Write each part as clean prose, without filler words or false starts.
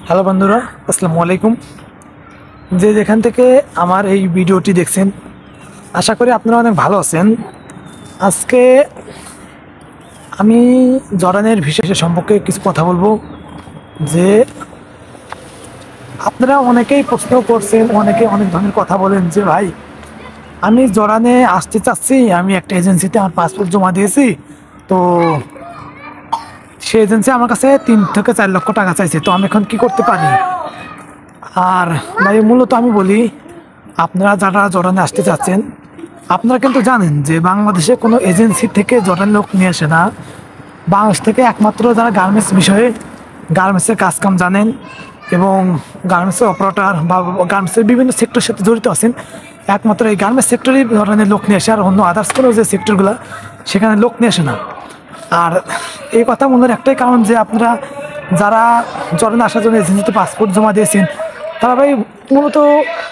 Hello বন্ধুরা, আসসালামু আলাইকুম। যে যেখান থেকে আমার এই ভিডিওটি দেখছেন, আশা করি আপনারা অনেক ভালো আছেন। আজকে আমি জরানের ভিসা সম্পর্কে কিছু কথা বলবো। যে আপনারা অনেকেই প্রশ্ন করছেন, অনেকে অনেক ধরনের কথা বলেন যে ভাই আমি জরানে আসতে চাচ্ছি, আমি একটা এজেন্সিতে আমার পাসপোর্ট জমা দিয়েছি, তো সেই এজেন্সি আমার কাছে 3 থেকে 4 লক্ষ টাকা চাইছে, তো আমি এখন কি করতে পারি? আর ভাই মূলত আমি বলি, আপনারা যারা জর্ডানে আসতে চাচ্ছেন, আপনারা কিন্তু জানেন যে বাংলাদেশে কোনো এজেন্সি থেকে জর্ডান লোক নিয়ে আসে না। বাংলাদেশ থেকে একমাত্র যারা গার্মেন্টস বিষয়ে গার্মেন্টসের কাজকাম জানেন এবং গার্মেন্টসের অপারেটর বা গার্মেন্টসের বিভিন্ন সেক্টরের সাথে জড়িত আছেন, একমাত্র এই গার্মেন্টস সেক্টরেই জর্ডানের লোক নিয়ে আসে, আর অন্য আদার্স কোনো যে সেক্টরগুলো সেখানে লোক নিয়ে আসে না। আর এই কথা মনের একটাই কারণ যে আপনারা যারা জর্ডানে আসার জন্য এজেন্সিতে পাসপোর্ট জমা দিয়েছেন, তারা ভাই মূলত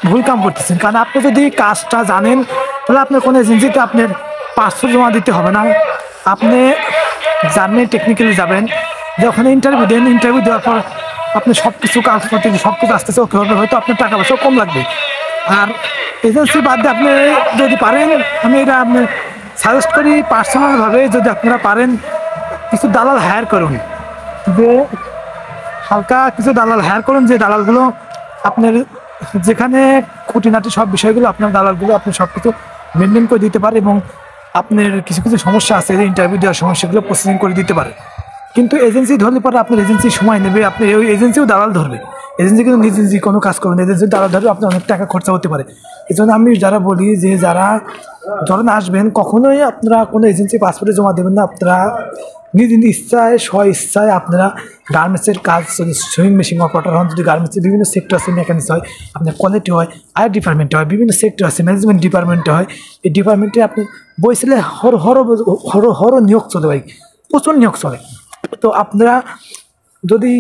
ভুল কাম করতেছেন। কারণ আপনি যদি কাজটা জানেন, তাহলে আপনার কোনো এজেন্সিতে আপনার পাসপোর্ট জমা দিতে হবে না। আপনি জার্মানি টেকনিক্যালি যাবেন, যে ওখানে ইন্টারভিউ দেন, ইন্টারভিউ দেওয়ার পর আপনি সব কিছু কাগজপত্র সব কিছু আসতেছে ওকে হবে, হয়তো আপনার টাকা পয়সাও কম লাগবে। আর এজেন্সি বাদ দিয়ে আপনি যদি পারেন, আমি এটা আপনি সাজেস্ট করি পার্সোনালভাবে, যদি আপনারা পারেন কিছু দালাল হায়ার করুন। যে হালকা কিছু দালাল হায়ার করুন, যে দালালগুলো আপনার যেখানে খুঁটিনাটি সব বিষয়গুলো আপনার দালালগুলো আপনি সব কিছু মেনটেন করে দিতে পারে এবং আপনার কিছু কিছু সমস্যা আছে, যে ইন্টারভিউ দেওয়ার সমস্যাগুলো প্রসেসিং করে দিতে পারে। কিন্তু এজেন্সি ধরলে পরে আপনার এজেন্সি সময় নেবে, আপনি ওই এজেন্সিও দালাল ধরবে। এজেন্সি কিন্তু নিজে নিজে কোনো কাজ করবেন, এজেন্সি দালাল ধরবে, আপনার অনেক টাকা খরচা হতে পারে। এই জন্য আমি যারা বলি যে যারা ধরেন আসবেন, কখনোই আপনারা কোনো এজেন্সি পাসপোর্টে জমা দেবেন না। আপনারা নিজ নিজ ইচ্ছায় স্ব ইচ্ছায় আপনারা গার্মেন্টসের কাজ, যদি সুইং মেশিন অপারেটর হন, যদি গার্মেন্টসের বিভিন্ন সেক্টর আছে, মেকানিক্স হয়, আপনার কোয়ালিটি হয়, আয়ার ডিপার্টমেন্টে হয়, বিভিন্ন সেক্টর আছে, ম্যানেজমেন্ট ডিপার্টমেন্টে হয়, এই ডিপার্টমেন্টে আপনি বইছিলে হর নিয়োগ চলে ভাই, প্রচুর নিয়োগ চলে। তো আপনারা যদি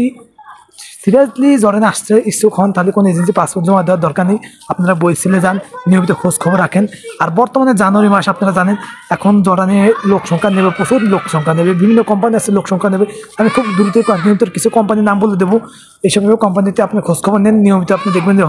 সিরিয়াসলি জর্ডানে আসতে ইচ্ছুক হন, তাহলে কোনো এজেন্সি পাসপোর্ট জমা দেওয়ার দরকার নেই। আপনারা বইছিলে যান, নিয়মিত খোঁজ খবর রাখেন। আর বর্তমানে জানুয়ারি মাস, আপনারা জানেন এখন জর্ডানে লোক সংখ্যা নেবে, প্রচুর লোক সংখ্যা নেবে, বিভিন্ন কোম্পানি আছে লোক সংখ্যা নেবে। আমি খুব দ্রুত কন্টিনিউতে কিছু কোম্পানির নাম বলে দেবো। এইসব কোম্পানিতে আপনি খোঁজ খবর নেন নিয়মিত, আপনি দেখবেন যে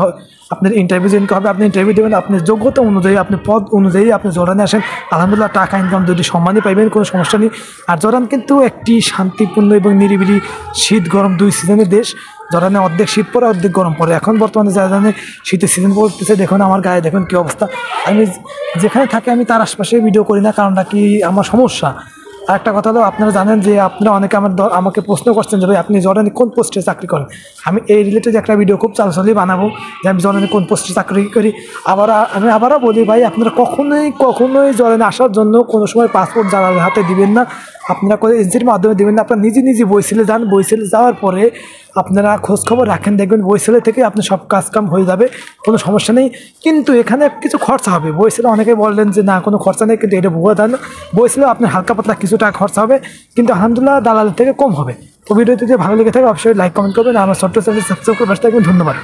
আপনার ইন্টারভিউ যেদিনকে হবে, আপনি ইন্টারভিউ দেবেন, আপনার যোগ্যতা অনুযায়ী, আপনি পদ অনুযায়ী আপনি জর্ডানে আসেন, আলহামদুলিল্লাহ টাকা ইনকাম যদি সম্মানই পাইবেন, কোনো সমস্যা নেই। আর জর্ডান কিন্তু একটি শান্তিপূর্ণ এবং নিরিবিলি শীত গরম দুই সিজনের দেশ। জর্ডানে অর্ধেক শীত পড়ে, অর্ধেক গরম পড়ে। এখন বর্তমানে জর্ডানে শীতের সিজন পড়তেছে, দেখুন আমার গায়ে দেখুন কী অবস্থা। আমি যেখানে থাকি আমি তার আশপাশে ভিডিও করি না, কারণটা কি আমার সমস্যা। আর একটা কথা হলো, আপনারা জানেন যে আপনারা অনেকে আমাকে প্রশ্ন করছেন যে ভাই আপনি জর্ডানে কোন পোস্টে চাকরি করেন। আমি এই রিলেটেড একটা ভিডিও খুব চালু বানাবো, যে আমি জর্ডানে কোন পোস্টে চাকরি করি। আমি আবারও বলি ভাই, আপনারা কখনোই জর্ডানে আসার জন্য কোনো সময় পাসপোর্ট জানার হাতে দিবেন না, আপনারা কোনো এজেন্সির মাধ্যমে দেবেন না। আপনারা নিজে বইছিলে যান, বইছিলে যাওয়ার পরে আপনারা খোঁজখবর রাখেন, দেখবেন বইছিলে থেকে আপনি সব কাজকাম হয়ে যাবে, কোনো সমস্যা নেই। কিন্তু এখানে কিছু খরচা হবে। বইছিলে অনেকে বললেন যে না কোনো খরচা নেই, কিন্তু এটা ভুয়া ধারণা। বইছিলে আপনার হালকা পাতলা কিছু টাকা খরচা হবে, কিন্তু আলহামদুলিল্লাহ দালালের থেকে কম হবে। তো ভিডিওটি যদি ভালো লেগে থাকে অবশ্যই লাইক কমেন্ট করবেন, আমার ছোট্ট চ্যানেল সাবস্ক্রাইব করে পাশে থাকবেন। ধন্যবাদ।